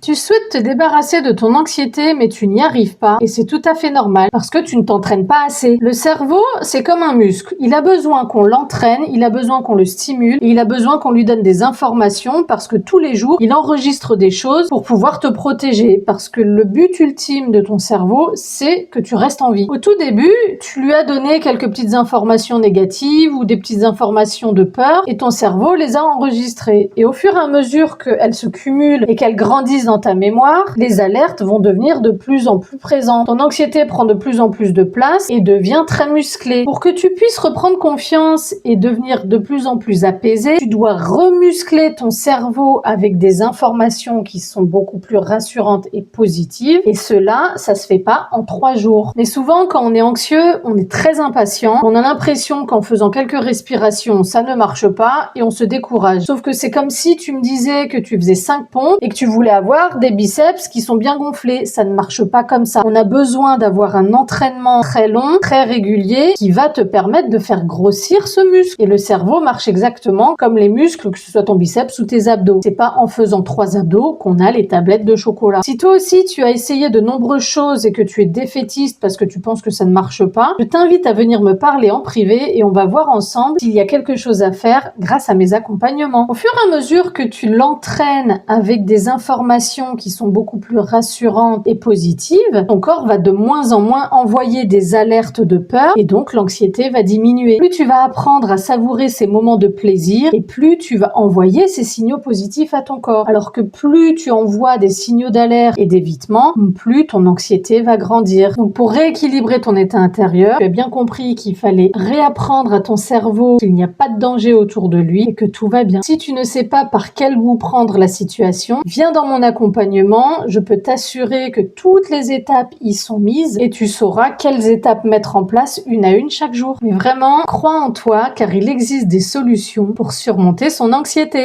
Tu souhaites te débarrasser de ton anxiété, mais tu n'y arrives pas, et c'est tout à fait normal, parce que tu ne t'entraînes pas assez. Le cerveau, c'est comme un muscle. Il a besoin qu'on l'entraîne, il a besoin qu'on le stimule, et il a besoin qu'on lui donne des informations, parce que tous les jours, il enregistre des choses pour pouvoir te protéger, parce que le but ultime de ton cerveau, c'est que tu restes en vie. Au tout début, tu lui as donné quelques petites informations négatives, ou des petites informations de peur, et ton cerveau les a enregistrées. Et au fur et à mesure qu'elles se cumulent, et qu'elles grandissent dans ta mémoire, les alertes vont devenir de plus en plus présentes. Ton anxiété prend de plus en plus de place et devient très musclée. Pour que tu puisses reprendre confiance et devenir de plus en plus apaisé, tu dois remuscler ton cerveau avec des informations qui sont beaucoup plus rassurantes et positives. Et cela, ça se fait pas en 3 jours. Mais souvent, quand on est anxieux, on est très impatient. On a l'impression qu'en faisant quelques respirations, ça ne marche pas et on se décourage. Sauf que c'est comme si tu me disais que tu faisais 5 pompes et que tu voulais avoir des biceps qui sont bien gonflés. Ça ne marche pas comme ça. On a besoin d'avoir un entraînement très long, très régulier, qui va te permettre de faire grossir ce muscle. Et le cerveau marche exactement comme les muscles, que ce soit ton biceps ou tes abdos. C'est pas en faisant 3 abdos qu'on a les tablettes de chocolat. Si toi aussi tu as essayé de nombreuses choses et que tu es défaitiste parce que tu penses que ça ne marche pas, je t'invite à venir me parler en privé et on va voir ensemble s'il y a quelque chose à faire grâce à mes accompagnements. Au fur et à mesure que tu l'entraînes avec des informations qui sont beaucoup plus rassurantes et positives, ton corps va de moins en moins envoyer des alertes de peur et donc l'anxiété va diminuer. Plus tu vas apprendre à savourer ces moments de plaisir et plus tu vas envoyer ces signaux positifs à ton corps. Alors que plus tu envoies des signaux d'alerte et d'évitement, plus ton anxiété va grandir. Donc pour rééquilibrer ton état intérieur, tu as bien compris qu'il fallait réapprendre à ton cerveau qu'il n'y a pas de danger autour de lui et que tout va bien. Si tu ne sais pas par quel bout prendre la situation, viens dans mon accompagnement, je peux t'assurer que toutes les étapes y sont mises et tu sauras quelles étapes mettre en place une à une chaque jour. Mais vraiment, crois en toi car il existe des solutions pour surmonter son anxiété.